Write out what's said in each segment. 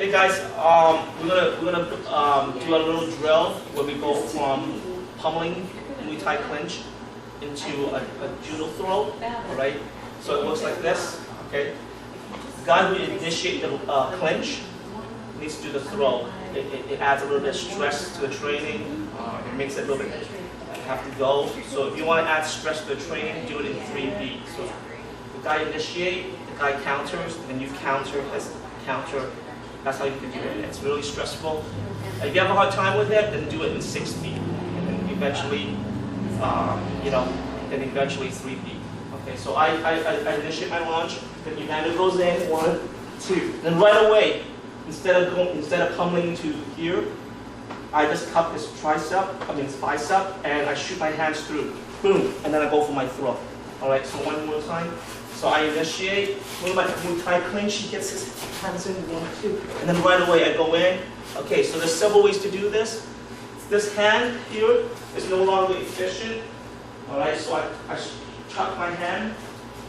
Hey guys, we're gonna do a little drill where we go from pummeling Muay Thai clinch into a judo throw. All right. So it looks like this. Okay. The guy who initiates the clinch needs to do the throw. It adds a little bit of stress to the training. It makes it a little bit have to go. So if you want to add stress to the training, do it in 3 beats. So the guy initiates, the guy counters, and you counter his counter. That's how you can do it. It's really stressful. If you have a hard time with it, then do it in 6 beats, and then eventually, then eventually 3 beats. Okay, so I initiate my launch. Then Ganada goes in 1, 2. Then right away, instead of pummeling to here, I just cup his his bicep, and I shoot my hands through. Boom, and then I go for my throw. All right, so one more time. So I initiate, when my Muay Thai clinch, he gets his hands in, 1, 2, and then right away I go in. Okay, so there's several ways to do this. This hand here is no longer efficient. All right, so I chuck my hand,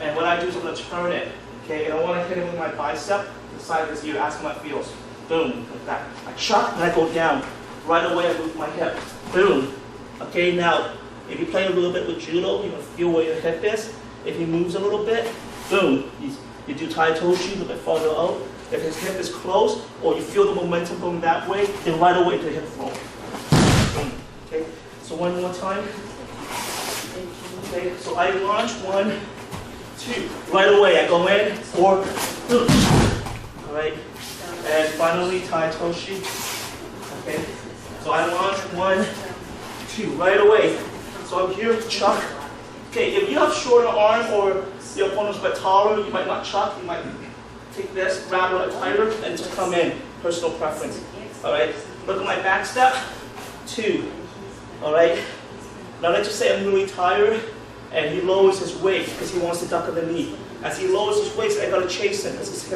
and what I do is I'm gonna turn it. Okay, and I want to hit him with my bicep, the side of his ear, ask him how it feels. Boom, like that. I chuck and I go down. Right away I move my hip. Boom. Okay, now, if you play a little bit with Judo, you're gonna feel where your hip is. If he moves a little bit, boom, you do Tai Toshi a little bit farther out. If his hip is close, or you feel the momentum going that way, then right away to hip throw. Boom. Okay, so one more time. Okay, so I launch 1, 2. Right away I go in, 4, boom. All right, and finally Tai Toshi. Okay, so I launch 1, 2. Right away. So I'm here, chuck. Okay, if you have shorter arm or your opponent's a bit taller, you might not chuck, you might take this, grab it tighter, and just come in. Personal preference. Alright, look at my back step. 2. Alright, now let's just say I'm really tired, and he lowers his weight because he wants to duck underneath. As he lowers his weight, I gotta chase him because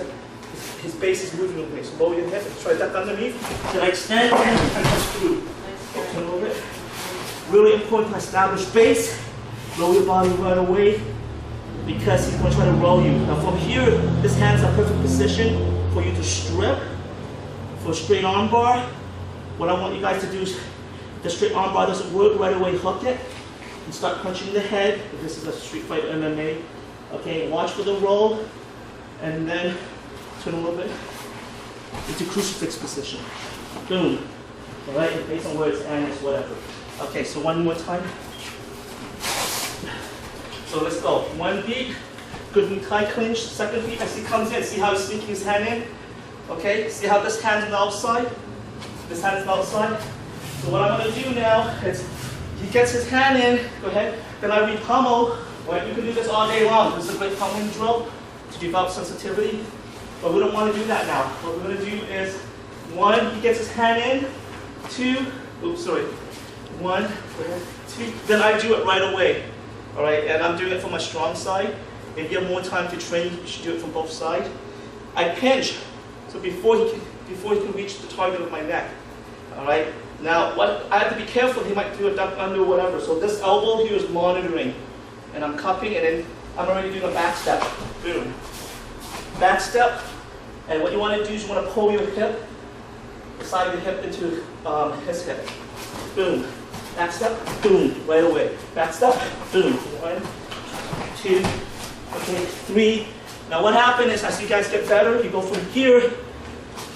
his base is moving away. So lower your hip, try to duck underneath. Then I extend and push through. Okay, a little bit. Really important to establish base. Lower your body right away because he's going to try to roll you. Now from here, this hand's a perfect position for you to strip for a straight arm bar. What I want you guys to do is, if the straight arm bar doesn't work, right away hook it and start punching the head. This is a street fight MMA. Okay, watch for the roll and then turn a little bit into crucifix position. Boom. All right, and based on where it's ends, whatever. Okay, so one more time. So let's go. 1 beat, good Muay Thai clinch. 2nd beat, as he comes in, see how he's sneaking his hand in? Okay, see how this hand's on the outside? This hand's on the outside. So what I'm going to do now is, he gets his hand in, go ahead, then I re-pummel. Well, you can do this all day long. This is a great pummeling drill to develop sensitivity. But we don't want to do that now. What we're going to do is, 1, he gets his hand in, 2, oops, sorry. 1, 2, then I do it right away. All right, and I'm doing it from my strong side. If you have more time to train, you should do it from both sides. I pinch, so before he can reach the target of my neck. All right. Now, what I have to be careful. He might do a duck under, whatever. So this elbow here is monitoring, and I'm cupping, and then I'm already doing a back step. Boom. Back step, and what you want to do is you want to pull your hip, the side of the hip into his hip. Boom. Back step, boom, right away. Back step, boom. 1, 2, okay, 3. Now what happened is, as you guys get better, you go from here,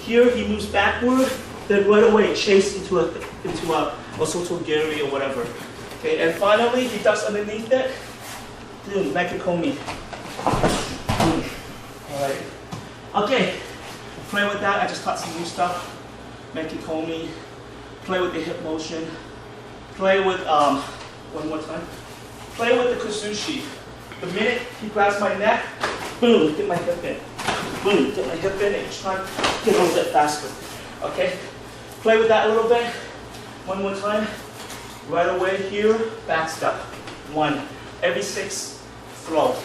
he moves backward, then right away chase into a Soto Gary or whatever. Okay, and finally he ducks underneath it. Boom, Mekicomi. Boom. Alright. Okay. Play with that, I just taught some new stuff. Mekicomi. Play with the hip motion. Play with, one more time. Play with the Kazushi. The minute he grabs my neck, boom, get my hip in. Boom, get my hip in, and try to get a little bit faster. Okay? Play with that a little bit. One more time. Right away here, back step. 1. Every 6, throw.